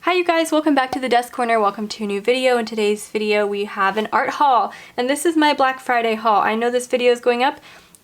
Hi you guys, welcome back to the Desk Corner. Welcome to a new video. In today's video we have an art haul, and this is my Black Friday haul. I know this video is going up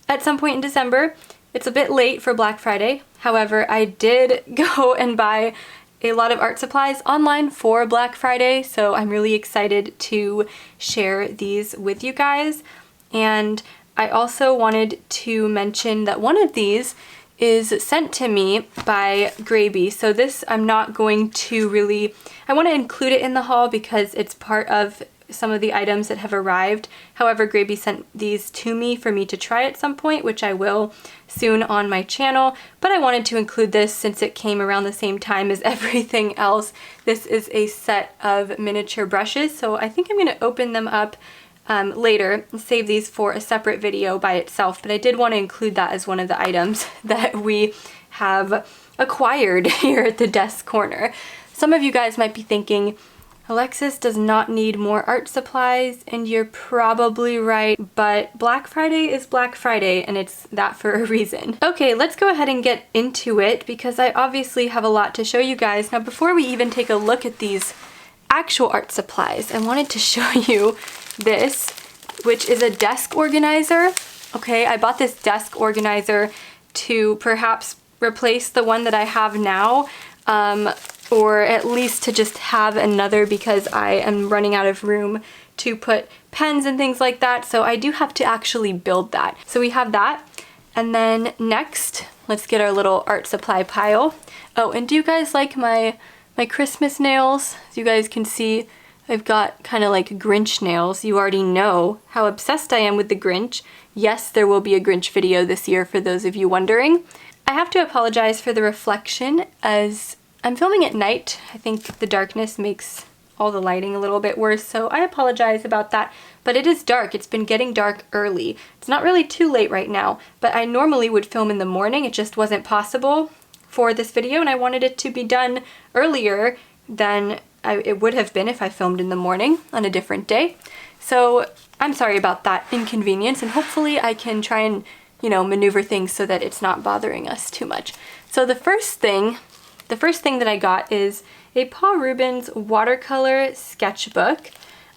at some point in December. It's a bit late for Black Friday. However, I did go and buy a lot of art supplies online for Black Friday, so I'm really excited to share these with you guys. And I also wanted to mention that one of these is sent to me by Graby. So this I'm not going to really, I want to include it in the haul because it's part of some of the items that have arrived. However, Graby sent these to me for me to try at some point, which I will soon on my channel. But I wanted to include this since it came around the same time as everything else. This is a set of miniature brushes, so I think I'm going to open them up later and save these for a separate video by itself, but I did want to include that as one of the items that we have acquired here at the Desk Corner. Some of you guys might be thinking, Alexis does not need more art supplies, and you're probably right, but Black Friday is Black Friday and it's that for a reason. Okay, let's go ahead and get into it because I obviously have a lot to show you guys. Now before we even take a look at these actual art supplies, I wanted to show you this, which is a desk organizer. Okay, I bought this desk organizer to perhaps replace the one that I have now, or at least to just have another because I am running out of room to put pens and things like that, so I do have to actually build that. So we have that, and then next, let's get our little art supply pile. Oh, and do you guys like my Christmas nails? As you guys can see, I've got kind of like Grinch nails. You already know how obsessed I am with the Grinch. Yes, there will be a Grinch video this year for those of you wondering. I have to apologize for the reflection as I'm filming at night. I think the darkness makes all the lighting a little bit worse, so I apologize about that. But it is dark. It's been getting dark early. It's not really too late right now, but I normally would film in the morning. It just wasn't possible for this video, and I wanted it to be done earlier than it would have been if I filmed in the morning on a different day. So I'm sorry about that inconvenience, and hopefully I can try and, you know, maneuver things so that it's not bothering us too much. So the first thing that I got is a Paul Rubens Watercolor Sketchbook.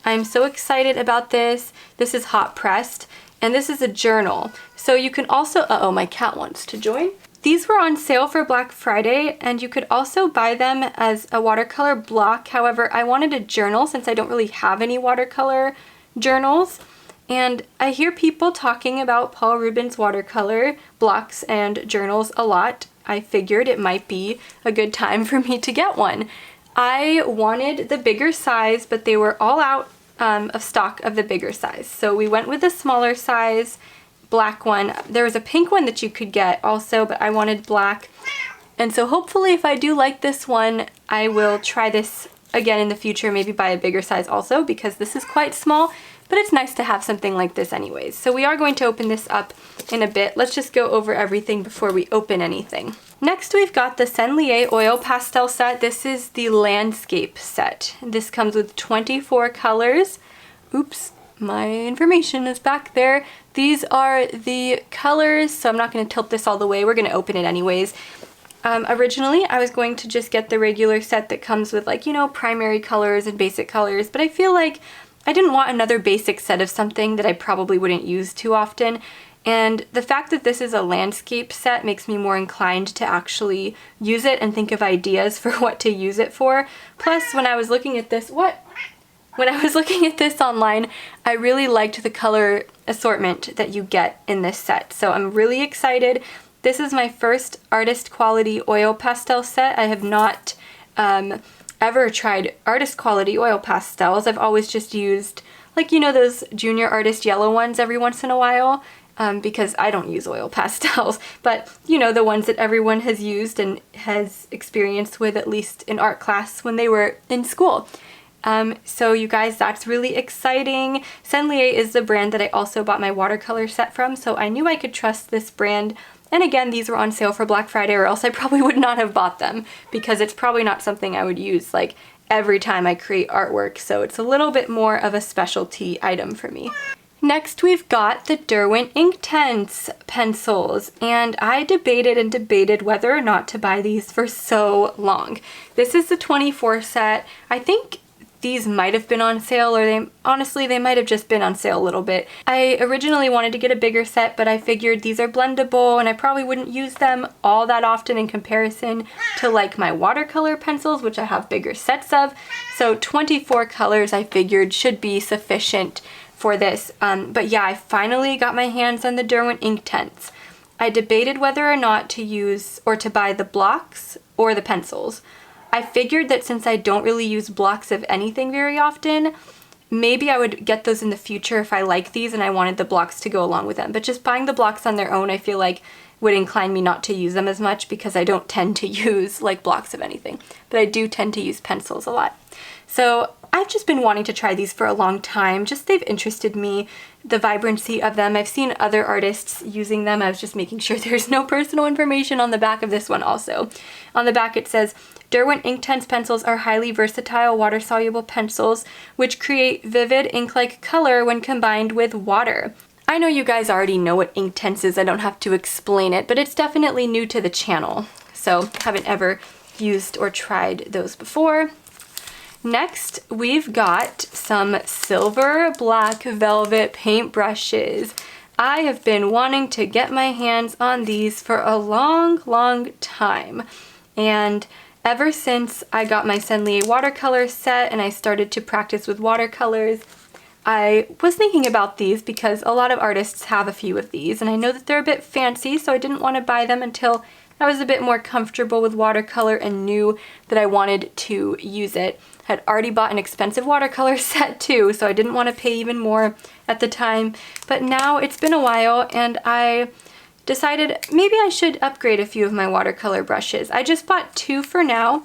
I'm so excited about this. This is hot pressed, and this is a journal. So you can also, uh-oh, my cat wants to join. These were on sale for Black Friday, and you could also buy them as a watercolor block. However, I wanted a journal since I don't really have any watercolor journals. And I hear people talking about Paul Rubens watercolor blocks and journals a lot. I figured it might be a good time for me to get one. I wanted the bigger size, but they were all out of stock of the bigger size. So we went with the smaller size black one. There was a pink one that you could get also, but I wanted black. And so hopefully if I do like this one, I will try this again in the future, maybe buy a bigger size also, because this is quite small, but it's nice to have something like this anyways. So we are going to open this up in a bit. Let's just go over everything before we open anything. Next we've got the Senlier Oil Pastel set. This is the landscape set. This comes with 24 colors. Oops, my information is back there. These are the colors, so I'm not going to tilt this all the way. We're going to open it anyways. Originally, I was going to just get the regular set that comes with, like, you know, primary colors and basic colors, but I feel like I didn't want another basic set of something that I probably wouldn't use too often. And the fact that this is a landscape set makes me more inclined to actually use it and think of ideas for what to use it for. Plus, when I was looking at this, When I was looking at this online, I really liked the color assortment that you get in this set. So I'm really excited. This is my first artist quality oil pastel set. I have not ever tried artist quality oil pastels. I've always just used, like, you know, those junior artist yellow ones every once in a while, because I don't use oil pastels, but you know, the ones that everyone has used and has experienced with at least in art class when they were in school. So you guys, that's really exciting. Senlier is the brand that I also bought my watercolor set from, so I knew I could trust this brand. And again, these were on sale for Black Friday, or else I probably would not have bought them, because it's probably not something I would use like every time I create artwork, so it's a little bit more of a specialty item for me. Next we've got the Derwent Inktense pencils, and I debated and debated whether or not to buy these for so long. This is the 24 set. I think these might have been on sale, or they might have just been on sale a little bit. I originally wanted to get a bigger set, but I figured these are blendable and I probably wouldn't use them all that often in comparison to like my watercolor pencils, which I have bigger sets of. So 24 colors I figured should be sufficient for this. But yeah, I finally got my hands on the Derwent Inktense. I debated whether or not to use or to buy the blocks or the pencils. I figured that since I don't really use blocks of anything very often, maybe I would get those in the future if I like these and I wanted the blocks to go along with them. But just buying the blocks on their own, I feel like would incline me not to use them as much because I don't tend to use like blocks of anything. But I do tend to use pencils a lot. So I've just been wanting to try these for a long time. Just they've interested me, the vibrancy of them. I've seen other artists using them. I was just making sure there's no personal information on the back of this one also. On the back it says, Derwent Inktense pencils are highly versatile water-soluble pencils which create vivid ink-like color when combined with water. I know you guys already know what Inktense is, I don't have to explain it, but it's definitely new to the channel, so haven't ever used or tried those before. Next, we've got some silver black velvet paint brushes. I have been wanting to get my hands on these for a long time, and ever since I got my Senlier watercolor set and I started to practice with watercolors, I was thinking about these because a lot of artists have a few of these, and I know that they're a bit fancy, so I didn't want to buy them until I was a bit more comfortable with watercolor and knew that I wanted to use it. I had already bought an expensive watercolor set too, so I didn't want to pay even more at the time, but now it's been a while and I decided maybe I should upgrade a few of my watercolor brushes. I just bought 2 for now,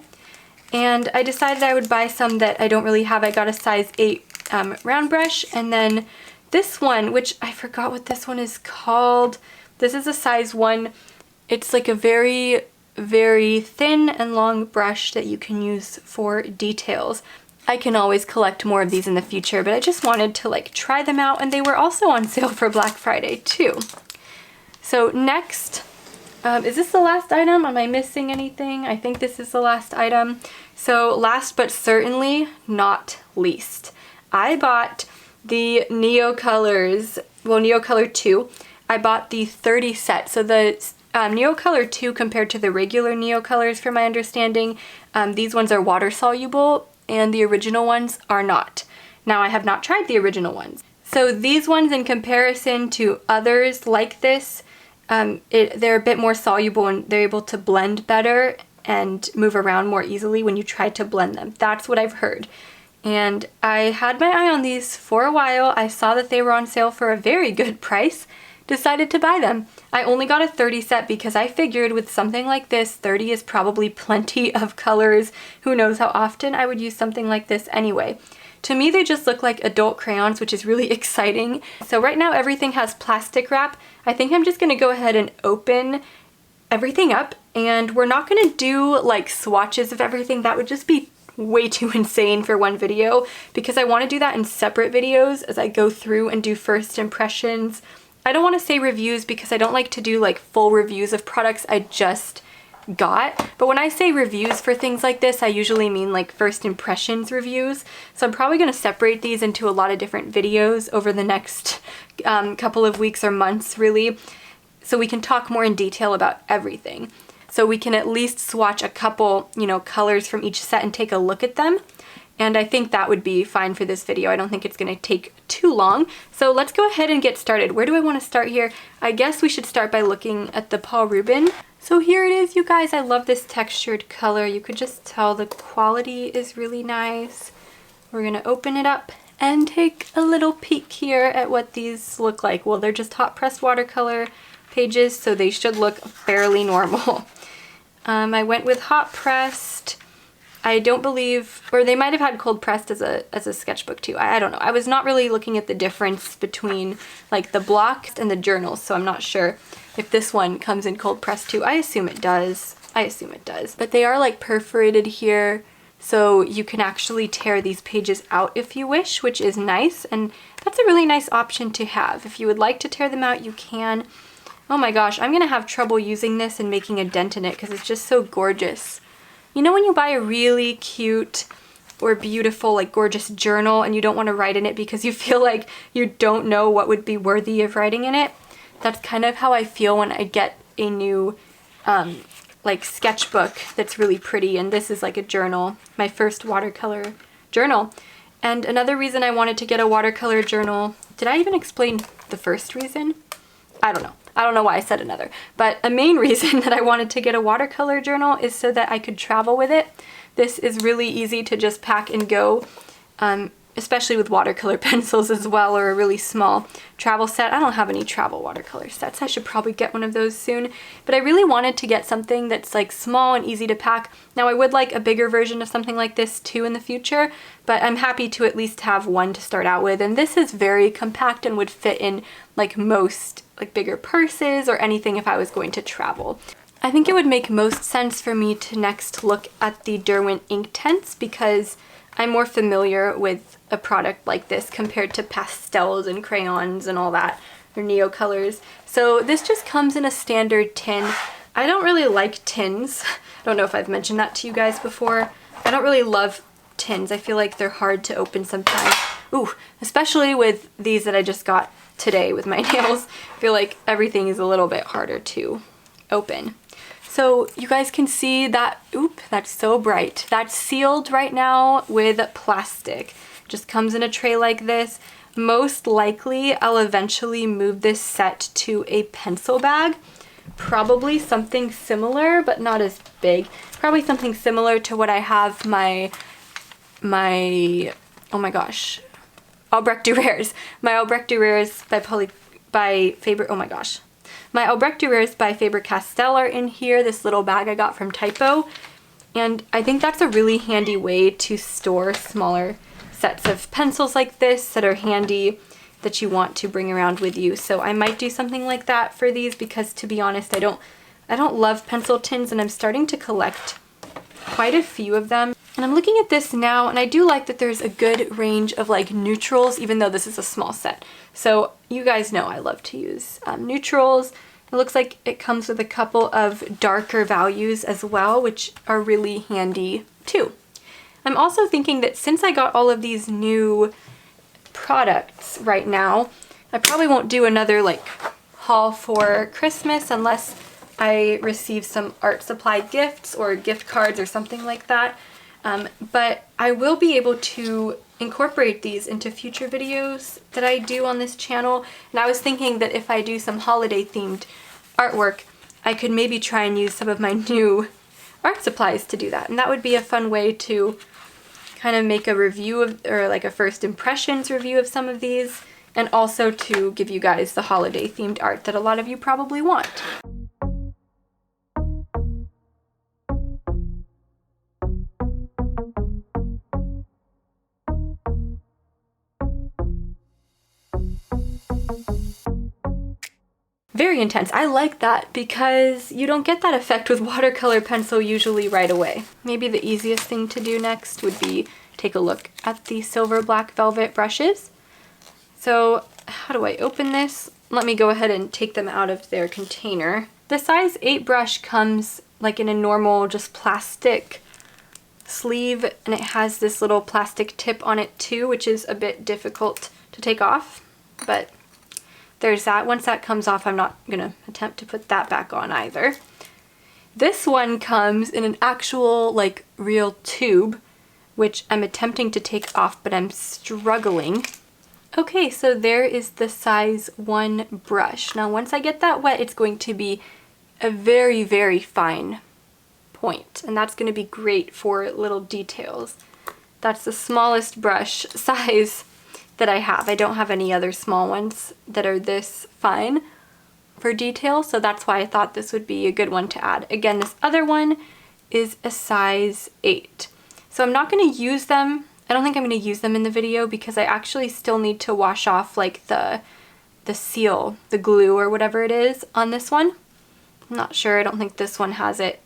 and I decided I would buy some that I don't really have. I got a size 8 round brush, and then this one, which I forgot what this one is called. This is a size 1. It's like a very thin and long brush that you can use for details. I can always collect more of these in the future, but I just wanted to like try them out, and they were also on sale for Black Friday too. So next, is this the last item? Am I missing anything? I think this is the last item. So last but certainly not least, I bought the Neocolors, well, Neocolor 2. I bought the 30 set. So the Neocolor 2 compared to the regular Neocolors, from my understanding, these ones are water soluble and the original ones are not. Now I have not tried the original ones. So these ones in comparison to others like this, they're a bit more soluble and they're able to blend better and move around more easily when you try to blend them. That's what I've heard. And I had my eye on these for a while. I saw that they were on sale for a very good price, decided to buy them. I only got a 30 set because I figured with something like this, 30 is probably plenty of colors. Who knows how often I would use something like this anyway. To me, they just look like adult crayons, which is really exciting. So right now everything has plastic wrap. I think I'm just gonna go ahead and open everything up, and we're not gonna do like swatches of everything. That would just be way too insane for one video, because I want to do that in separate videos as I go through and do first impressions. I don't want to say reviews because I don't like to do like full reviews of products I just got, but when I say reviews for things like this, I usually mean like first impressions reviews. So I'm probably going to separate these into a lot of different videos over the next couple of weeks or months, really, so we can talk more in detail about everything. So we can at least swatch a couple, colors from each set and take a look at them. And I think that would be fine for this video. I don't think it's going to take too long. So let's go ahead and get started. Where do I want to start here? I guess we should start by looking at the Paul Rubin. So here it is, you guys. I love this textured color. You could just tell the quality is really nice. We're going to open it up and take a little peek here at what these look like. Well, they're just hot pressed watercolor pages, so they should look fairly normal. I went with hot pressed. I don't believe, or they might have had cold pressed as a sketchbook too. I don't know. I was not really looking at the difference between like the block and the journals, so I'm not sure if this one comes in cold pressed too. I assume it does. But they are like perforated here, so you can actually tear these pages out if you wish, which is nice, and that's a really nice option to have. If you would like to tear them out, you can. Oh my gosh, I'm gonna have trouble using this and making a dent in it because it's just so gorgeous. You know when you buy a really cute or beautiful, like gorgeous journal and you don't want to write in it because you feel like you don't know what would be worthy of writing in it? That's kind of how I feel when I get a new like sketchbook that's really pretty, and this is like a journal, my first watercolor journal. And another reason I wanted to get a watercolor journal, did I even explain the first reason? I don't know. I don't know why I said another, but a main reason that I wanted to get a watercolor journal is so that I could travel with it. This is really easy to just pack and go, especially with watercolor pencils as well, or a really small travel set. I don't have any travel watercolor sets. I should probably get one of those soon, but I really wanted to get something that's like small and easy to pack. Now I would like a bigger version of something like this too in the future, but I'm happy to at least have one to start out with, and this is very compact and would fit in like most like bigger purses or anything if I was going to travel. I think it would make most sense for me to next look at the Derwent Inktense because I'm more familiar with a product like this compared to pastels and crayons and all that, or neocolors. So this just comes in a standard tin. I don't really like tins. I don't know if I've mentioned that to you guys before. I don't really love tins. I feel like they're hard to open sometimes. Ooh, especially with these that I just got today with my nails. I feel like everything is a little bit harder to open. So you guys can see that, oop, that's so bright. That's sealed right now with plastic. Just comes in a tray like this. Most likely I'll eventually move this set to a pencil bag. Probably something similar, but not as big. Probably something similar to what I have my oh my gosh, Albrecht Dürer's. My Albrecht Dürer's by Faber, oh my gosh. My Albrecht Dürer's by Faber-Castell are in here, this little bag I got from Typo. And I think that's a really handy way to store smaller sets of pencils like this that are handy that you want to bring around with you. So I might do something like that for these because, to be honest, I don't love pencil tins, and I'm starting to collect quite a few of them. And I'm looking at this now, and I do like that there's a good range of like neutrals, even though this is a small set. So you guys know I love to use neutrals. It looks like it comes with a couple of darker values as well, which are really handy too. I'm also thinking that since I got all of these new products right now, I probably won't do another like haul for Christmas unless I receive some art supply gifts or gift cards or something like that. But I will be able to incorporate these into future videos that I do on this channel. And I was thinking that if I do some holiday themed artwork, I could maybe try and use some of my new art supplies to do that. And that would be a fun way to kind of make a review of, or like a first impressions review of some of these, and also to give you guys the holiday themed art that a lot of you probably want. Very intense. I like that because you don't get that effect with watercolor pencil usually right away. Maybe the easiest thing to do next would be take a look at the silver black velvet brushes. So how do I open this? Let me go ahead and take them out of their container. The size 8 brush comes like in a normal just plastic sleeve, and it has this little plastic tip on it too, which is a bit difficult to take off, but there's that. Once that comes off, I'm not gonna attempt to put that back on either. This one comes in an actual like real tube, which I'm attempting to take off, but I'm struggling. Okay, so there is the size 1 brush. Now once I get that wet, it's going to be a very, very fine point, and that's gonna be great for little details. That's the smallest brush size that I have. I don't have any other small ones that are this fine for detail, so that's why I thought this would be a good one to add. Again, this other one is a size 8. So I'm not going to use them. I don't think I'm going to use them in the video because I actually still need to wash off like the seal, the glue or whatever it is on this one. I'm not sure. I don't think this one has it.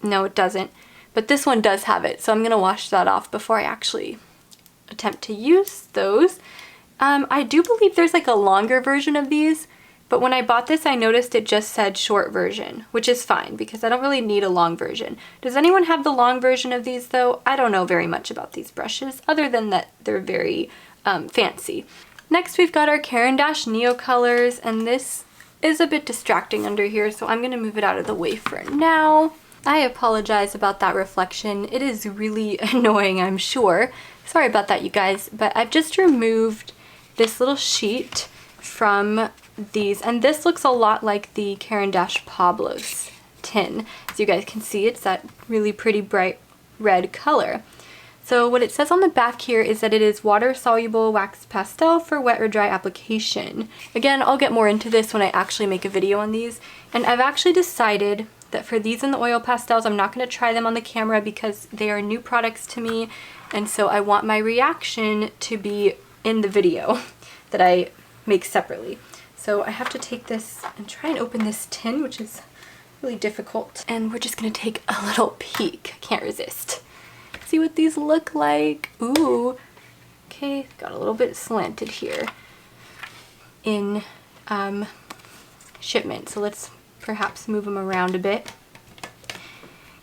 No, it doesn't. but this one does have it, so I'm gonna wash that off before I actually attempt to use those. I do believe there's like a longer version of these, but when I bought this I noticed it just said short version, which is fine because I don't really need a long version. Does anyone have the long version of these though? I don't know very much about these brushes other than that they're very fancy. Next we've got our Caran Neo colors, and this is a bit distracting under here, so I'm gonna move it out of the way for now. I apologize about that reflection. It is really annoying, I'm sure. Sorry about that, you guys, but I've just removed this little sheet from these, and this looks a lot like the Caran Pablos tin. As you guys can see, it's that really pretty bright red color. So what it says on the back here is that it is water-soluble wax pastel for wet or dry application. Again, I'll get more into this when I actually make a video on these, and I've actually decided that for these and the oil pastels, I'm not going to try them on the camera because they are new products to me, and so I want my reaction to be in the video that I make separately. So I have to take this and try and open this tin, which is really difficult, and we're just going to take a little peek. I can't resist. See what these look like. Ooh, okay, got a little bit slanted here in shipment, so let's perhaps move them around a bit.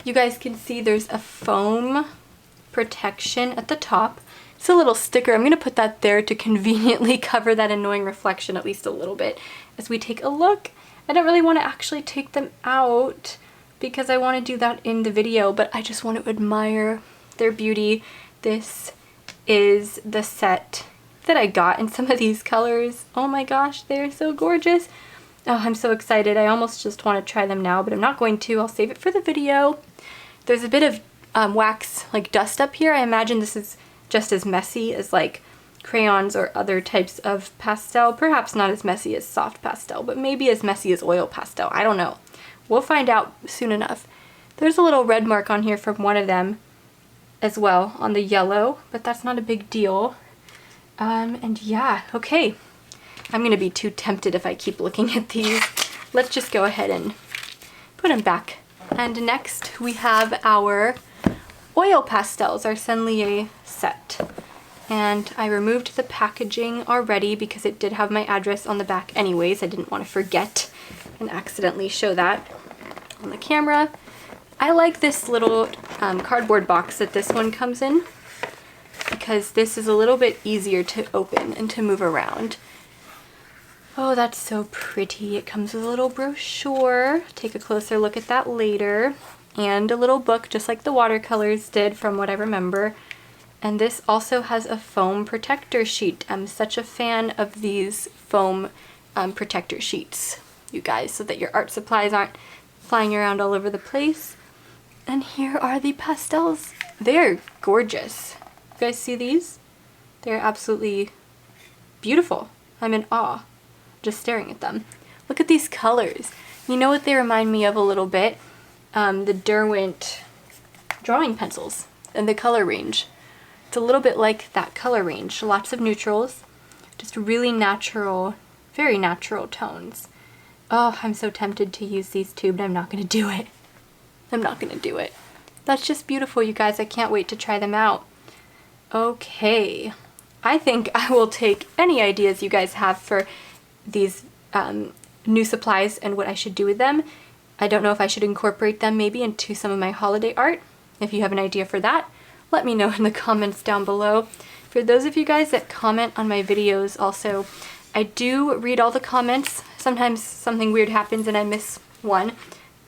You guys can see there's a foam protection at the top. It's a little sticker. I'm gonna put that there to conveniently cover that annoying reflection at least a little bit as we take a look. I don't really want to actually take them out because I want to do that in the video, but I just want to admire their beauty. This is the set that I got in some of these colors. Oh my gosh, they're so gorgeous. Oh, I'm so excited. I almost just want to try them now, but I'm not going to. I'll save it for the video. There's a bit of wax, like dust up here. I imagine this is just as messy as like crayons or other types of pastel. Perhaps not as messy as soft pastel, but maybe as messy as oil pastel. I don't know. We'll find out soon enough. There's a little red mark on here from one of them as well on the yellow, but that's not a big deal. And yeah, okay. I'm gonna be too tempted if I keep looking at these. Let's just go ahead and put them back. And next we have our oil pastels, our Senlier set. And I removed the packaging already because it did have my address on the back anyways. I didn't want to forget and accidentally show that on the camera. I like this little cardboard box that this one comes in because this is a little bit easier to open and to move around. Oh, that's so pretty. It comes with a little brochure. Take a closer look at that later. And a little book, just like the watercolors did from what I remember. And this also has a foam protector sheet. I'm such a fan of these foam protector sheets, you guys, so that your art supplies aren't flying around all over the place. And here are the pastels. They're gorgeous. You guys see these? They're absolutely beautiful. I'm in awe just staring at them. Look at these colors. You know what they remind me of a little bit? The Derwent drawing pencils and the color range. It's a little bit like that color range. Lots of neutrals, just really natural, very natural tones. Oh, I'm so tempted to use these too, but I'm not going to do it. I'm not going to do it. That's just beautiful, you guys. I can't wait to try them out. Okay. I think I will take any ideas you guys have for these new supplies and what I should do with them. I don't know if I should incorporate them maybe into some of my holiday art. If you have an idea for that, let me know in the comments down below. For those of you guys that comment on my videos also, I do read all the comments. Sometimes something weird happens and I miss one,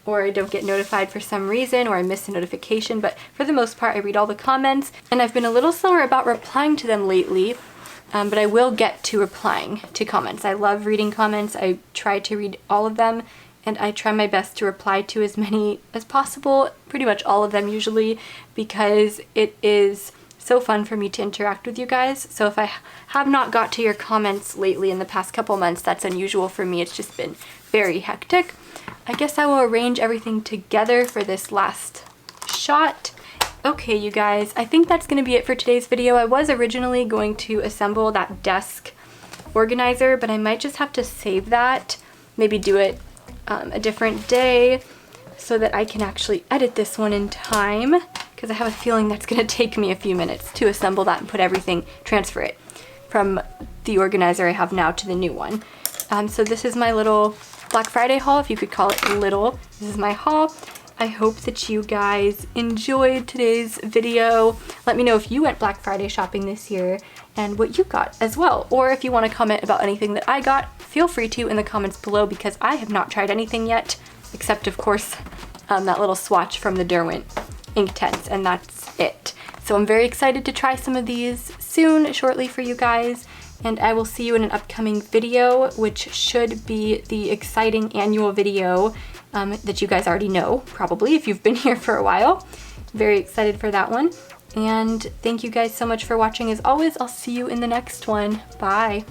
or I don't get notified for some reason, or I miss a notification, but for the most part I read all the comments, and I've been a little slower about replying to them lately, but I will get to replying to comments. I love reading comments. I try to read all of them, and I try my best to reply to as many as possible, pretty much all of them usually, because it is so fun for me to interact with you guys. So if I have not got to your comments lately in the past couple months, that's unusual for me. It's just been very hectic. I guess I will arrange everything together for this last shot. Okay, you guys, I think that's going to be it for today's video. I was originally going to assemble that desk organizer, but I might just have to save that, maybe do it a different day. so that I can actually edit this one in time, because I have a feeling that's going to take me a few minutes to assemble that and put everything, transfer it from the organizer I have now to the new one. So this is my little Black Friday haul, if you could call it little. This is my haul. I hope that you guys enjoyed today's video. Let me know if you went Black Friday shopping this year and what you got as well. Or if you want to comment about anything that I got, feel free to in the comments below, because I have not tried anything yet, except of course that little swatch from the Derwent Inktense, and that's it. So I'm very excited to try some of these soon, shortly for you guys, and I will see you in an upcoming video, which should be the exciting annual video that you guys already know, probably, if you've been here for a while. Very excited for that one. And thank you guys so much for watching as always. I'll see you in the next one. Bye.